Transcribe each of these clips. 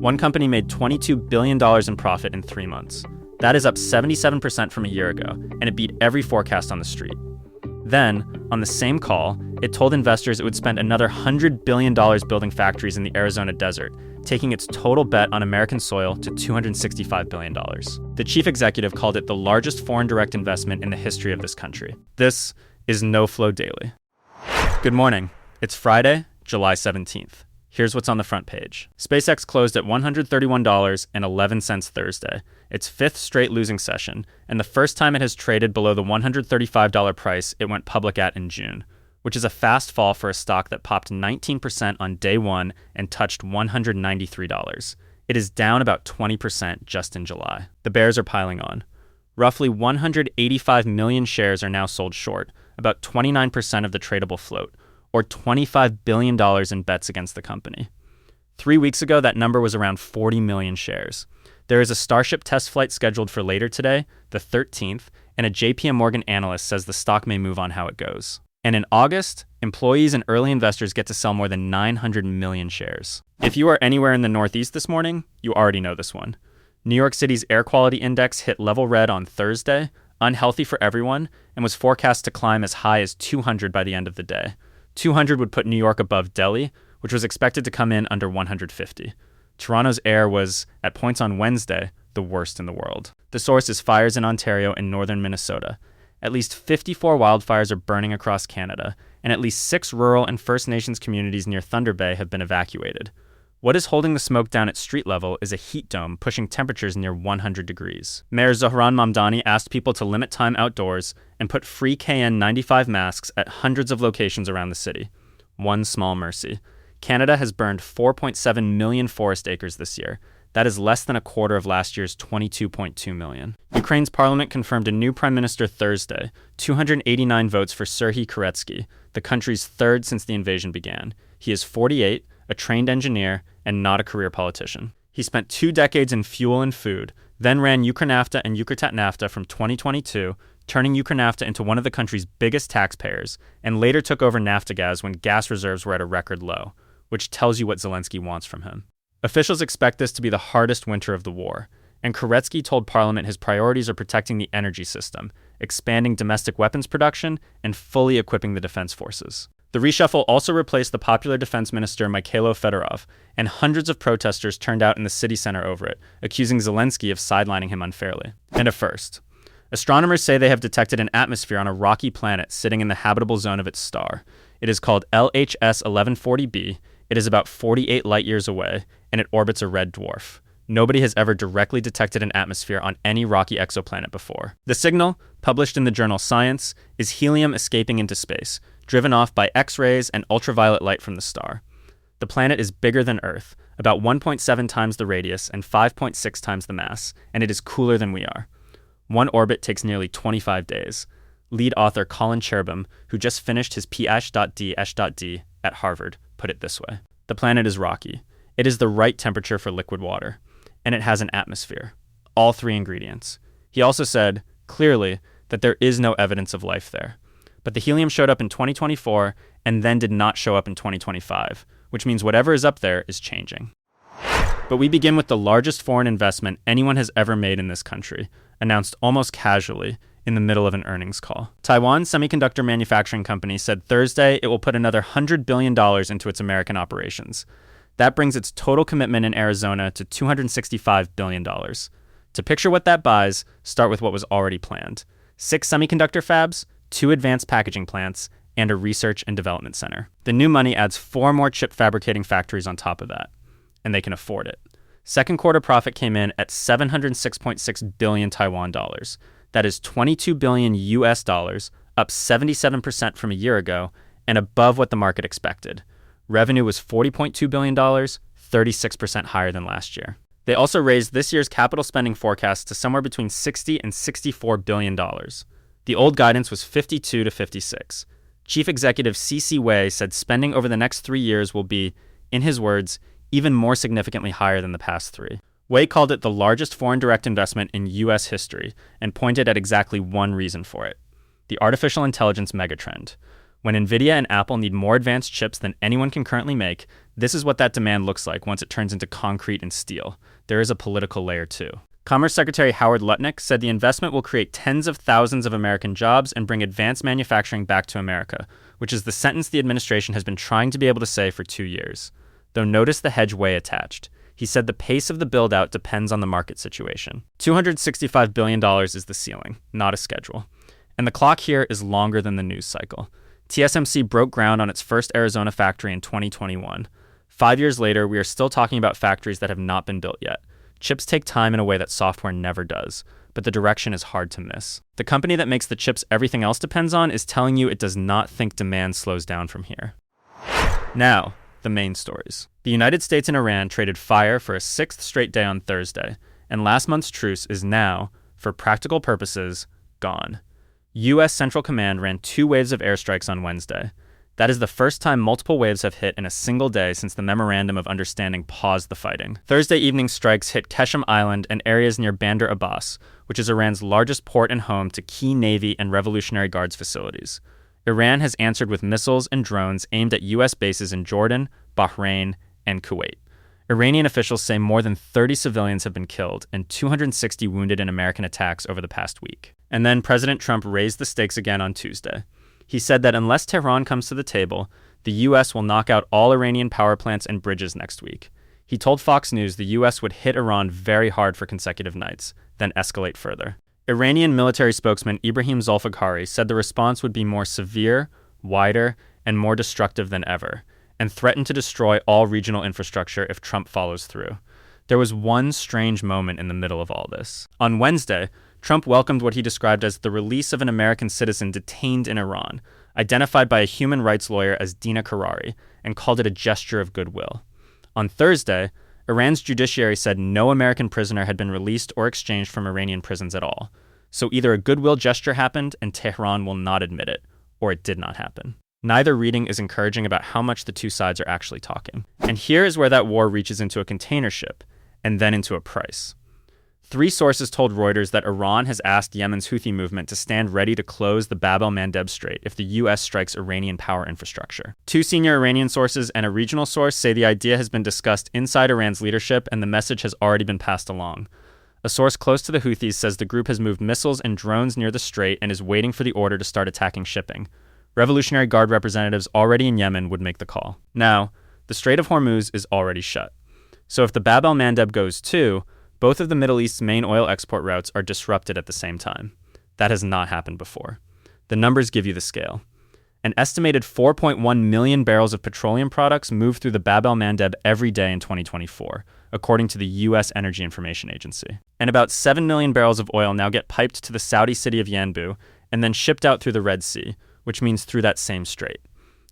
One company made $22 billion in profit in 3 months. That is up 77% from a year ago, and it beat every forecast on the street. Then, on the same call, it told investors it would spend another $100 billion building factories in the Arizona desert, taking its total bet on American soil to $265 billion. The chief executive called it the largest foreign direct investment in the history of this country. This is KnowFlo Daily. Good morning. It's Friday, July 17th. Here's what's on the front page. SpaceX closed at $131.11 Thursday, its fifth straight losing session, and the first time it has traded below the $135 price it went public at in June, which is a fast fall for a stock that popped 19% on day one and touched $193. It is down about 20% just in July. The bears are piling on. Roughly 185 million shares are now sold short, about 29% of the tradable float, or $25 billion in bets against the company. 3 weeks ago, that number was around 40 million shares. There is a Starship test flight scheduled for later today, the 13th, and a JP Morgan analyst says the stock may move on how it goes. And in August, employees and early investors get to sell more than 900 million shares. If you are anywhere in the Northeast this morning, you already know this one. New York City's air quality index hit level red on Thursday, unhealthy for everyone, and was forecast to climb as high as 200 by the end of the day. 200 would put New York above Delhi, which was expected to come in under 150. Toronto's air was, at points on Wednesday, the worst in the world. The source is fires in Ontario and northern Minnesota. At least 54 wildfires are burning across Canada, and at least 6 rural and First Nations communities near Thunder Bay have been evacuated. What is holding the smoke down at street level is a heat dome pushing temperatures near 100 degrees. Mayor Zohran Mamdani asked people to limit time outdoors and put free KN95 masks at hundreds of locations around the city. One small mercy. Canada has burned 4.7 million forest acres this year. That is less than a quarter of last year's 22.2 million. Ukraine's parliament confirmed a new prime minister Thursday, 289 votes for Serhiy Koretsky, the country's third since the invasion began. He is 48, a trained engineer, and not a career politician. He spent 2 decades in fuel and food, then ran Ukrnafta and Ukrtatnafta from 2022, turning Ukrnafta into one of the country's biggest taxpayers, and later took over Naftagaz when gas reserves were at a record low, which tells you what Zelensky wants from him. Officials expect this to be the hardest winter of the war, and Koretsky told Parliament his priorities are protecting the energy system, expanding domestic weapons production, and fully equipping the defense forces. The reshuffle also replaced the popular defense minister Mikhailo Fedorov, and hundreds of protesters turned out in the city center over it, accusing Zelensky of sidelining him unfairly. And a first. Astronomers say they have detected an atmosphere on a rocky planet sitting in the habitable zone of its star. It is called LHS 1140b. It is about 48 light-years away, and it orbits a red dwarf. Nobody has ever directly detected an atmosphere on any rocky exoplanet before. The signal, published in the journal Science, is helium escaping into space, driven off by X-rays and ultraviolet light from the star. The planet is bigger than Earth, about 1.7 times the radius and 5.6 times the mass, and it is cooler than we are. One orbit takes nearly 25 days. Lead author Colin Cherubim, who just finished his PhD at Harvard, put it this way. The planet is rocky. It is the right temperature for liquid water, and it has an atmosphere. All 3 ingredients. He also said, clearly, that there is no evidence of life there. But the helium showed up in 2024 and then did not show up in 2025, which means whatever is up there is changing. But we begin with the largest foreign investment anyone has ever made in this country, announced almost casually in the middle of an earnings call. Taiwan's semiconductor manufacturing company said Thursday it will put another $100 billion into its American operations. That brings its total commitment in Arizona to $265 billion. To picture what that buys, start with what was already planned. 6 semiconductor fabs, 2 advanced packaging plants, and a research and development center. The new money adds 4 more chip fabricating factories on top of that, and they can afford it. Second quarter profit came in at 706.6 billion Taiwan dollars. That is 22 billion US dollars, up 77% from a year ago, and above what the market expected. Revenue was $40.2 billion, 36% higher than last year. They also raised this year's capital spending forecast to somewhere between $60 and $64 billion. The old guidance was 52 to 56. Chief Executive C.C. Wei said spending over the next 3 years will be, in his words, even more significantly higher than the past 3. Wei called it the largest foreign direct investment in U.S. history and pointed at exactly one reason for it: the artificial intelligence megatrend. When NVIDIA and Apple need more advanced chips than anyone can currently make, This is what that demand looks like once it turns into concrete and steel. There is a political layer too. Commerce Secretary Howard Lutnick said the investment will create tens of thousands of American jobs and bring advanced manufacturing back to America, which is the sentence the administration has been trying to be able to say for 2 years. Though notice the hedge way attached. He said the pace of the build-out depends on the market situation. $265 billion is the ceiling, not a schedule. And the clock here is longer than the news cycle. TSMC broke ground on its first Arizona factory in 2021. 5 years later, we are still talking about factories that have not been built yet. Chips take time in a way that software never does, but the direction is hard to miss. The company that makes the chips everything else depends on is telling you it does not think demand slows down from here. Now, the main stories. The United States and Iran traded fire for a 6th straight day on Thursday, and last month's truce is now, for practical purposes, gone. U.S. Central Command ran 2 waves of airstrikes on Wednesday. That is the first time multiple waves have hit in a single day since the Memorandum of Understanding paused the fighting. Thursday evening strikes hit Qeshm Island and areas near Bandar Abbas, which is Iran's largest port and home to key Navy and Revolutionary Guards facilities. Iran has answered with missiles and drones aimed at U.S. bases in Jordan, Bahrain, and Kuwait. Iranian officials say more than 30 civilians have been killed and 260 wounded in American attacks over the past week. And then President Trump raised the stakes again on Tuesday. He said that unless Tehran comes to the table, the U.S. will knock out all Iranian power plants and bridges next week. He told Fox News the U.S. would hit Iran very hard for consecutive nights, then escalate further. Iranian military spokesman Ibrahim Zolfaghari said the response would be more severe, wider, and more destructive than ever, and threatened to destroy all regional infrastructure if Trump follows through. There was one strange moment in the middle of all this. On Wednesday, Trump welcomed what he described as the release of an American citizen detained in Iran, identified by a human rights lawyer as Dina Karari, and called it a gesture of goodwill. On Thursday, Iran's judiciary said no American prisoner had been released or exchanged from Iranian prisons at all. So either a goodwill gesture happened and Tehran will not admit it, or it did not happen. Neither reading is encouraging about how much the two sides are actually talking. And here is where that war reaches into a container ship, and then into a price. 3 sources told Reuters that Iran has asked Yemen's Houthi movement to stand ready to close the Bab el-Mandeb Strait if the U.S. strikes Iranian power infrastructure. 2 senior Iranian sources and a regional source say the idea has been discussed inside Iran's leadership and the message has already been passed along. A source close to the Houthis says the group has moved missiles and drones near the strait and is waiting for the order to start attacking shipping. Revolutionary Guard representatives already in Yemen would make the call. Now, the Strait of Hormuz is already shut. So if the Bab el-Mandeb goes too, both of the Middle East's main oil export routes are disrupted at the same time. That has not happened before. The numbers give you the scale. An estimated 4.1 million barrels of petroleum products move through the Bab el-Mandeb every day in 2024, according to the U.S. Energy Information Agency. And about 7 million barrels of oil now get piped to the Saudi city of Yanbu and then shipped out through the Red Sea, which means through that same strait.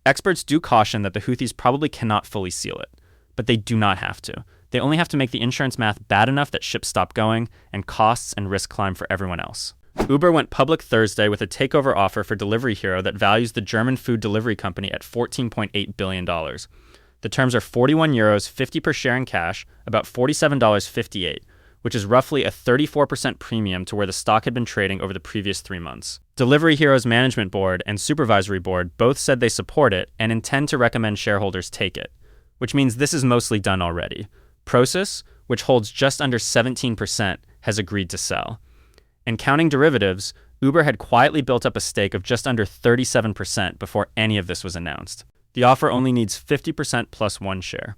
Experts do caution that the Houthis probably cannot fully seal it, but they do not have to. They only have to make the insurance math bad enough that ships stop going and costs and risk climb for everyone else. Uber went public Thursday with a takeover offer for Delivery Hero that values the German food delivery company at $14.8 billion. The terms are €41, 50 per share in cash, about $47.58, which is roughly a 34% premium to where the stock had been trading over the previous 3 months. Delivery Hero's management board and supervisory board both said they support it and intend to recommend shareholders take it, which means this is mostly done already. Prosus, which holds just under 17%, has agreed to sell. And counting derivatives, Uber had quietly built up a stake of just under 37% before any of this was announced. The offer only needs 50% plus 1 share.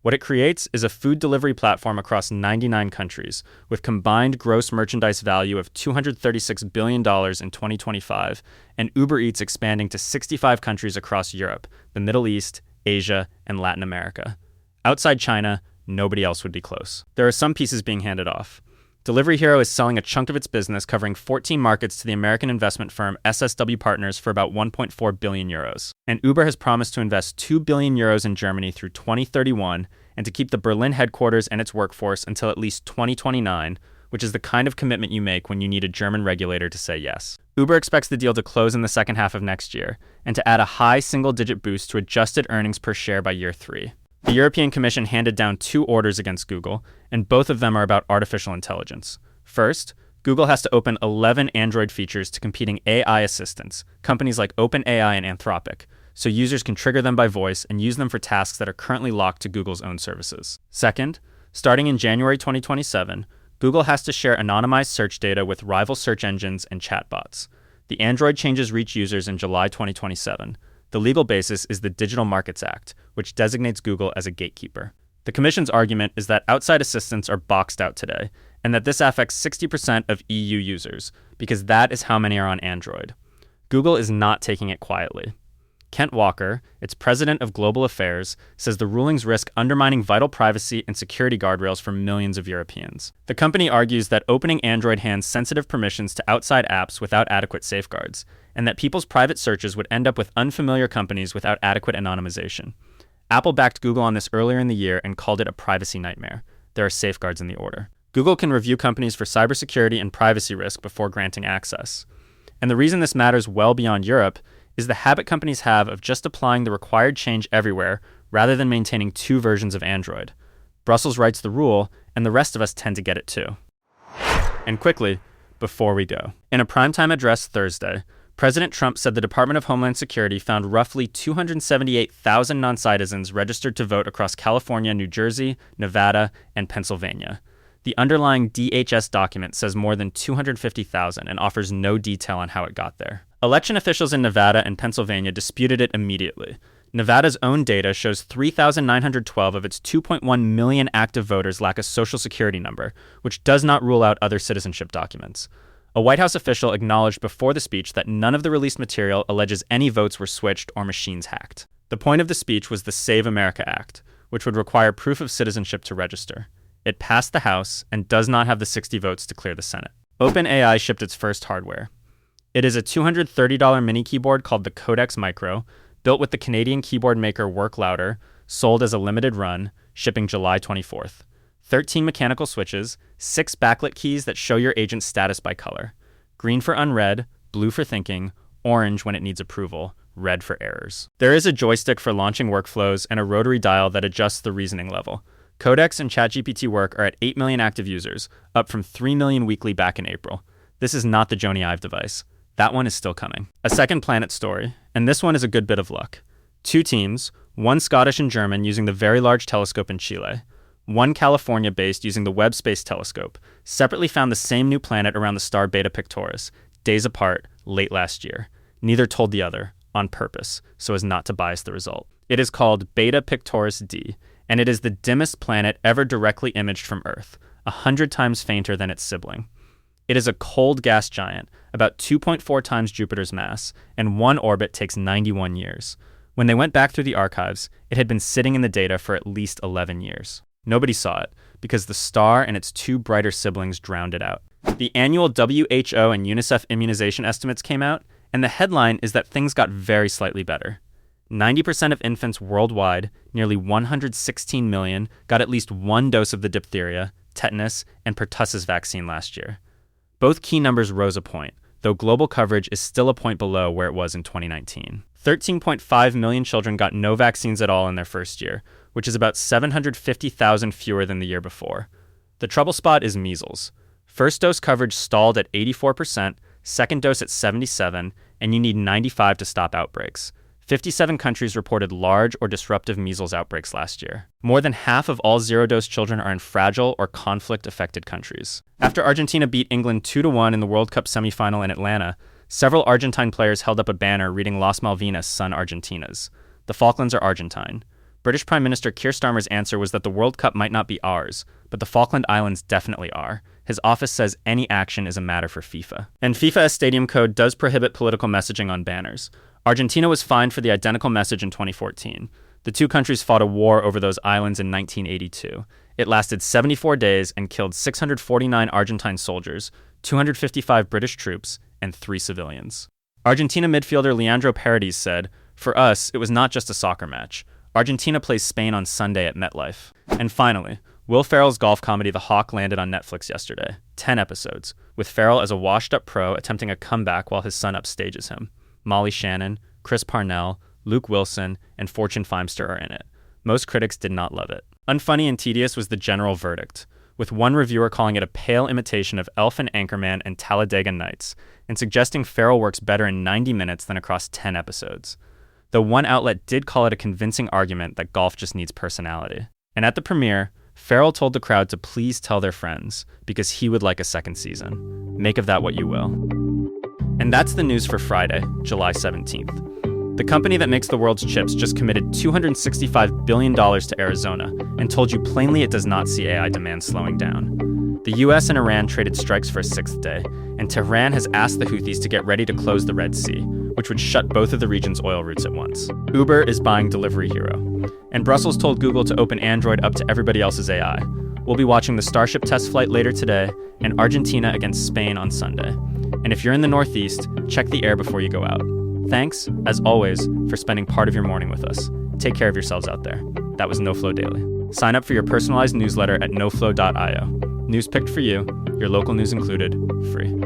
What it creates is a food delivery platform across 99 countries, with combined gross merchandise value of $236 billion in 2025, and Uber Eats expanding to 65 countries across Europe, the Middle East, Asia, and Latin America. Outside China, nobody else would be close. There are some pieces being handed off. Delivery Hero is selling a chunk of its business covering 14 markets to the American investment firm SSW Partners for about 1.4 billion euros. And Uber has promised to invest 2 billion euros in Germany through 2031 and to keep the Berlin headquarters and its workforce until at least 2029, which is the kind of commitment you make when you need a German regulator to say yes. Uber expects the deal to close in the second half of next year and to add a high single-digit boost to adjusted earnings per share by year 3. The European Commission handed down 2 orders against Google, and both of them are about artificial intelligence. First, Google has to open 11 Android features to competing AI assistants, companies like OpenAI and Anthropic, so users can trigger them by voice and use them for tasks that are currently locked to Google's own services. Second, starting in January 2027, Google has to share anonymized search data with rival search engines and chatbots. The Android changes reach users in July 2027. The legal basis is the Digital Markets Act, which designates Google as a gatekeeper. The Commission's argument is that outside assistants are boxed out today, and that this affects 60% of EU users, because that is how many are on Android. Google is not taking it quietly. Kent Walker, its president of global affairs, says the rulings risk undermining vital privacy and security guardrails for millions of Europeans. The company argues that opening Android hands sensitive permissions to outside apps without adequate safeguards, and that people's private searches would end up with unfamiliar companies without adequate anonymization. Apple backed Google on this earlier in the year and called it a privacy nightmare. There are safeguards in the order. Google can review companies for cybersecurity and privacy risk before granting access. And the reason this matters well beyond Europe is the habit companies have of just applying the required change everywhere rather than maintaining two versions of Android. Brussels writes the rule, and the rest of us tend to get it too. And quickly, before we go. In a primetime address Thursday, President Trump said the Department of Homeland Security found roughly 278,000 non-citizens registered to vote across California, New Jersey, Nevada, and Pennsylvania. The underlying DHS document says more than 250,000 and offers no detail on how it got there. Election officials in Nevada and Pennsylvania disputed it immediately. Nevada's own data shows 3,912 of its 2.1 million active voters lack a social security number, which does not rule out other citizenship documents. A White House official acknowledged before the speech that none of the released material alleges any votes were switched or machines hacked. The point of the speech was the Save America Act, which would require proof of citizenship to register. It passed the House and does not have the 60 votes to clear the Senate. OpenAI shipped its first hardware. It is a $230 mini keyboard called the Codex Micro, built with the Canadian keyboard maker Work Louder, sold as a limited run, shipping July 24th. 13 mechanical switches, 6 backlit keys that show your agent's status by color. Green for unread, blue for thinking, orange when it needs approval, red for errors. There is a joystick for launching workflows and a rotary dial that adjusts the reasoning level. Codex and ChatGPT Work are at 8 million active users, up from 3 million weekly back in April. This is not the Jony Ive device. That one is still coming. A second Planet story, and this one is a good bit of luck. 2 teams, one Scottish and German using the Very Large Telescope in Chile, one California-based using the Webb Space Telescope, separately found the same new planet around the star Beta Pictoris, days apart, late last year. Neither told the other, on purpose, so as not to bias the result. It is called Beta Pictoris d, and it is the dimmest planet ever directly imaged from Earth, 100 times fainter than its sibling. It is a cold gas giant, about 2.4 times Jupiter's mass, and one orbit takes 91 years. When they went back through the archives, it had been sitting in the data for at least 11 years. Nobody saw it, because the star and its 2 brighter siblings drowned it out. The annual WHO and UNICEF immunization estimates came out, and the headline is that things got very slightly better. 90% of infants worldwide, nearly 116 million, got at least one dose of the diphtheria, tetanus, and pertussis vaccine last year. Both key numbers rose a point, though global coverage is still a point below where it was in 2019. 13.5 million children got no vaccines at all in their first year, which is about 750,000 fewer than the year before. The trouble spot is measles. First dose coverage stalled at 84%, second dose at 77%, and you need 95 to stop outbreaks. 57 countries reported large or disruptive measles outbreaks last year. More than half of all zero-dose children are in fragile or conflict-affected countries. After Argentina beat England 2-1 in the World Cup semifinal in Atlanta, several Argentine players held up a banner reading Las Malvinas son Argentinas. The Falklands are Argentine. British Prime Minister Keir Starmer's answer was that the World Cup might not be ours, but the Falkland Islands definitely are. His office says any action is a matter for FIFA. And FIFA's stadium code does prohibit political messaging on banners. Argentina was fined for the identical message in 2014. The two countries fought a war over those islands in 1982. It lasted 74 days and killed 649 Argentine soldiers, 255 British troops, and 3 civilians. Argentina midfielder Leandro Paredes said, "For us, it was not just a soccer match. Argentina plays Spain on Sunday at MetLife." And finally, Will Ferrell's golf comedy The Hawk landed on Netflix yesterday. 10 episodes, with Ferrell as a washed-up pro attempting a comeback while his son upstages him. Molly Shannon, Chris Parnell, Luke Wilson, and Fortune Feimster are in it. Most critics did not love it. Unfunny and tedious was the general verdict, with one reviewer calling it a pale imitation of Elf and Anchorman and Talladega Nights, and suggesting Ferrell works better in 90 minutes than across 10 episodes. though one outlet did call it a convincing argument that golf just needs personality. And at the premiere, Farrell told the crowd to please tell their friends, because he would like a second season. Make of that what you will. And that's the news for Friday, July 17th. The company that makes the world's chips just committed $265 billion to Arizona and told you plainly it does not see AI demand slowing down. The US and Iran traded strikes for a sixth day, and Tehran has asked the Houthis to get ready to close the Red Sea, which would shut both of the region's oil routes at once. Uber is buying Delivery Hero. And Brussels told Google to open Android up to everybody else's AI. We'll be watching the Starship test flight later today, and Argentina against Spain on Sunday. And if you're in the Northeast, check the air before you go out. Thanks, as always, for spending part of your morning with us. Take care of yourselves out there. That was KnowFlo Daily. Sign up for your personalized newsletter at knowflo.io. News picked for you, your local news included, free.